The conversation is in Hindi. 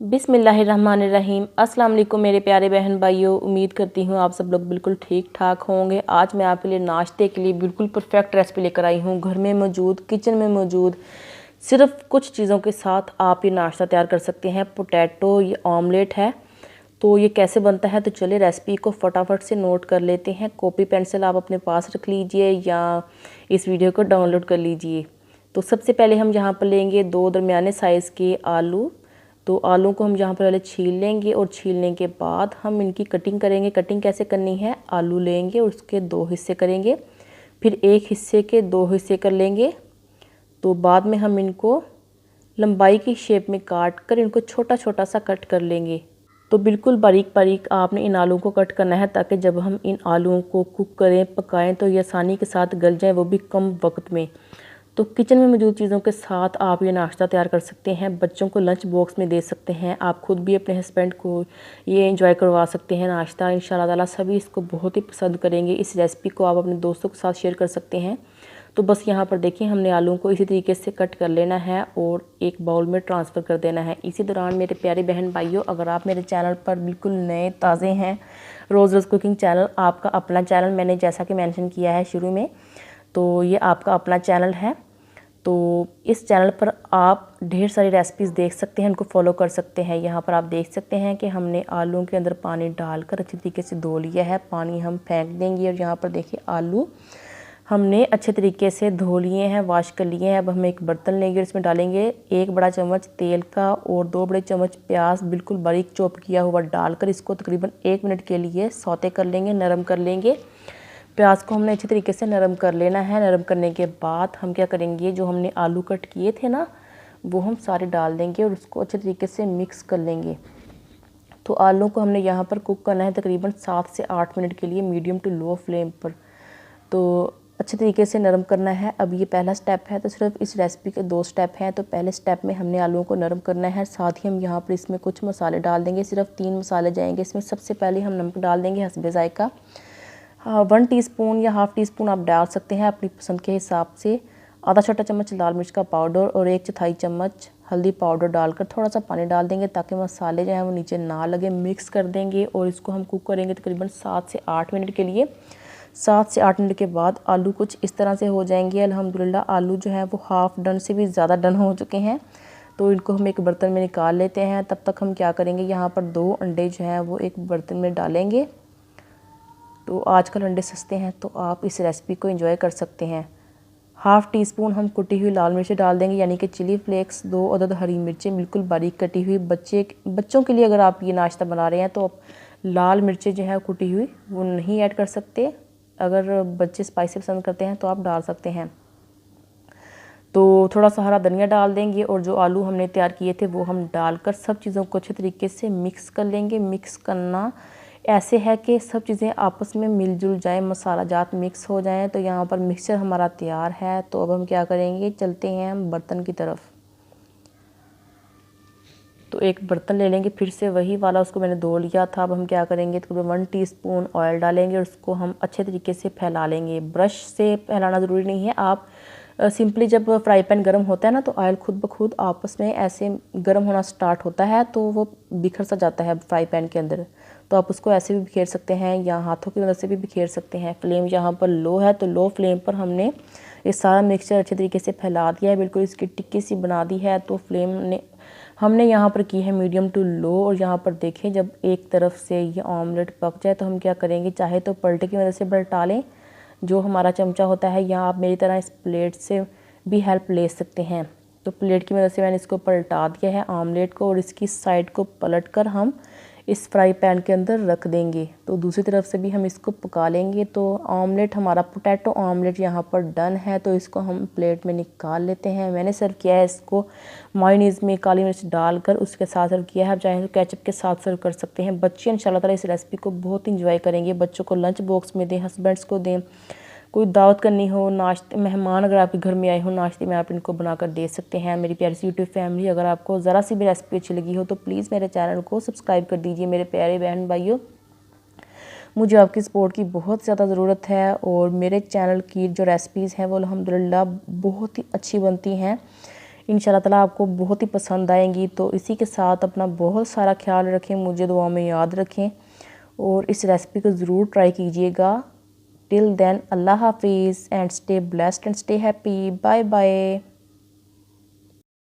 बिस्मिल्लाहिर्रहमानिर्रहीम। अस्सलाम वालेकुम मेरे प्यारे बहन भाइयों, उम्मीद करती हूँ आप सब लोग बिल्कुल ठीक ठाक होंगे। आज मैं आपके लिए नाश्ते के लिए बिल्कुल परफेक्ट रेसिपी लेकर आई हूँ। घर में मौजूद, किचन में मौजूद सिर्फ कुछ चीज़ों के साथ आप ये नाश्ता तैयार कर सकते हैं। पोटैटो ये ऑमलेट है। तो ये कैसे बनता है, तो चलिए रेसिपी को फटाफट से नोट कर लेते हैं। कॉपी पेंसिल आप अपने पास रख लीजिए या इस वीडियो को डाउनलोड कर लीजिए। तो सबसे पहले हम यहाँ पर लेंगे 2 दरमियाने साइज़ के आलू। तो आलू को हम यहाँ पर पहले छील लेंगे और छीलने के बाद हम इनकी कटिंग करेंगे। कटिंग कैसे करनी है, आलू लेंगे और उसके 2 हिस्से करेंगे, फिर एक हिस्से के 2 हिस्से कर लेंगे। तो बाद में हम इनको लंबाई की शेप में काट कर इनको छोटा छोटा सा कट कर लेंगे। तो बिल्कुल बारीक बारीक आपने इन आलूओं को कट करना है, ताकि जब हम इन आलूओं को कुक करें, पकाएं तो ये आसानी के साथ गल जाए, वो भी कम वक्त में। तो किचन में मौजूद चीज़ों के साथ आप ये नाश्ता तैयार कर सकते हैं। बच्चों को लंच बॉक्स में दे सकते हैं, आप खुद भी अपने हस्बैंड को ये एंजॉय करवा सकते हैं नाश्ता। इंशाल्लाह ताला सभी इसको बहुत ही पसंद करेंगे। इस रेसिपी को आप अपने दोस्तों के साथ शेयर कर सकते हैं। तो बस यहाँ पर देखिए, हमने आलूओं को इसी तरीके से कट कर लेना है और एक बाउल में ट्रांसफ़र कर देना है। इसी दौरान मेरे प्यारे बहन भाइयों, अगर आप मेरे चैनल पर बिल्कुल नए ताज़े हैं, रोज़ रोज़ कुकिंग चैनल आपका अपना चैनल, मैंने जैसा कि मेंशन किया है शुरू में, तो ये आपका अपना चैनल है। तो इस चैनल पर आप ढेर सारी रेसिपीज़ देख सकते हैं, उनको फॉलो कर सकते हैं। यहाँ पर आप देख सकते हैं कि हमने आलूओं के अंदर पानी डालकर अच्छी तरीके से धो लिया है। पानी हम फेंक देंगे और यहाँ पर देखिए आलू हमने अच्छे तरीके से धो लिए हैं, वॉश कर लिए हैं। अब हम एक बर्तन लेंगे और इसमें डालेंगे 1 बड़ा चम्मच तेल का और 2 बड़े चम्मच प्याज बिल्कुल बारीक चॉप किया हुआ डालकर इसको तकरीबन 1 मिनट के लिए सौते कर लेंगे, नरम कर लेंगे। प्याज को हमने अच्छे तरीके से नरम कर लेना है। नरम करने के बाद हम क्या करेंगे, जो हमने आलू कट किए थे ना, वो हम सारे डाल देंगे और उसको अच्छे तरीके से मिक्स कर लेंगे। तो आलू को हमने यहाँ पर कुक करना है तकरीबन 7 से 8 मिनट के लिए मीडियम टू लो फ्लेम पर। तो अच्छे तरीके से नरम करना है। अब ये पहला स्टेप है, तो सिर्फ इस रेसिपी के 2 स्टेप हैं। तो पहले स्टेप में हमने आलूओं को नरम करना है, साथ ही हम यहाँ पर इसमें कुछ मसाले डाल देंगे। सिर्फ 3 मसाले जाएंगे इसमें। सबसे पहले हम नमक डाल देंगे हस्बे ज़ायका। 1 टीस्पून या हाफ़ टी स्पून आप डाल सकते हैं अपनी पसंद के हिसाब से। आधा छोटा चम्मच लाल मिर्च का पाउडर और 1/4 चम्मच हल्दी पाउडर डालकर थोड़ा सा पानी डाल देंगे, ताकि मसाले जो हैं वो नीचे ना लगे। मिक्स कर देंगे और इसको हम कुक करेंगे तकरीबन 7 से 8 मिनट के लिए। 7 से 8 मिनट के बाद आलू कुछ इस तरह से हो जाएंगे। अल्हम्दुलिल्लाह आलू जो है वो हाफ़ डन से भी ज़्यादा डन हो चुके हैं। तो इनको हम एक बर्तन में निकाल लेते हैं। तब तक हम क्या करेंगे, यहाँ पर 2 अंडे जो हैं वो एक बर्तन में डालेंगे। तो आजकल अंडे सस्ते हैं, तो आप इस रेसिपी को एंजॉय कर सकते हैं। हाफ़ टी स्पून हम कुटी हुई लाल मिर्च डाल देंगे, यानी कि चिली फ्लेक्स। 2 अदद हरी मिर्चें बिल्कुल बारीक कटी हुई। बच्चों के लिए अगर आप ये नाश्ता बना रहे हैं तो आप लाल मिर्चें जो है कुटी हुई वो नहीं ऐड कर सकते। अगर बच्चे स्पाइसी पसंद करते हैं तो आप डाल सकते हैं। तो थोड़ा सा हरा धनिया डाल देंगे और जो आलू हमने तैयार किए थे वो हम डालकर सब चीज़ों को अच्छे तरीके से मिक्स कर लेंगे। मिक्स करना ऐसे है कि सब चीज़ें आपस में मिलजुल जाएं, मसाला जात मिक्स हो जाएं। तो यहाँ पर मिक्सचर हमारा तैयार है। तो अब हम क्या करेंगे, चलते हैं हम बर्तन की तरफ। तो एक बर्तन ले लेंगे, फिर से वही वाला, उसको मैंने धो लिया था। अब हम क्या करेंगे, तो 1 टीस्पून ऑयल डालेंगे और उसको हम अच्छे तरीके से फैला लेंगे। ब्रश से फैलाना ज़रूरी नहीं है, आप सिंपली जब फ्राई पैन गर्म होता है ना, तो ऑयल खुद ब खुद आपस में ऐसे गर्म होना स्टार्ट होता है, तो वो बिखर सा जाता है फ्राई पैन के अंदर। तो आप उसको ऐसे भी बिखेर सकते हैं या हाथों की मदद से भी बिखेर सकते हैं। फ्लेम यहाँ पर लो है, तो लो फ्लेम पर हमने ये सारा मिक्सचर अच्छे तरीके से फैला दिया है, बिल्कुल इसकी टिक्की सी बना दी है। तो फ्लेम ने हमने यहाँ पर की है मीडियम टू लो। और यहाँ पर देखें, जब एक तरफ से ये ऑमलेट पक जाए तो हम क्या करेंगे, चाहे तो पलटे की मदद से पलटा लें, जो हमारा चमचा होता है, या आप मेरी तरह इस प्लेट से भी हेल्प ले सकते हैं। तो प्लेट की मदद से मैंने इसको पलटा दिया है ऑमलेट को, और इसकी साइड को पलट कर हम इस फ्राई पैन के अंदर रख देंगे। तो दूसरी तरफ से भी हम इसको पका लेंगे। तो ऑमलेट हमारा पोटैटो ऑमलेट यहाँ पर डन है। तो इसको हम प्लेट में निकाल लेते हैं। मैंने सर्व किया है इसको मायोनीज़ में काली मिर्च डालकर, उसके साथ सर्व किया है। आप चाहें तो केचप के साथ सर्व कर सकते हैं। बच्चे इंशाल्लाह ताला इस रेसिपी को बहुत इंजॉय करेंगे। बच्चों को लंच बॉक्स में दें, हस्बैंड्स को दें, कोई दावत करनी हो, नाश्ते, मेहमान अगर आपके घर में आए हो, नाश्ते में आप इनको बनाकर दे सकते हैं। मेरी प्यारी सी यूट्यूब फैमिली, अगर आपको ज़रा सी भी रेसिपी अच्छी लगी हो तो प्लीज़ मेरे चैनल को सब्सक्राइब कर दीजिए। मेरे प्यारे बहन भाइयों, मुझे आपकी सपोर्ट की बहुत ज़्यादा ज़रूरत है। और मेरे चैनल की जो रेसिपीज़ हैं वो अल्हम्दुलिल्लाह बहुत ही अच्छी बनती हैं। इंशाल्लाह ताला आपको बहुत ही पसंद आएंगी। तो इसी के साथ अपना बहुत सारा ख्याल रखें, मुझे दुआ में याद रखें और इस रेसिपी को ज़रूर ट्राई कीजिएगा। टिल देन अल्लाह हाफिज़ and stay blessed and stay happy. Bye bye.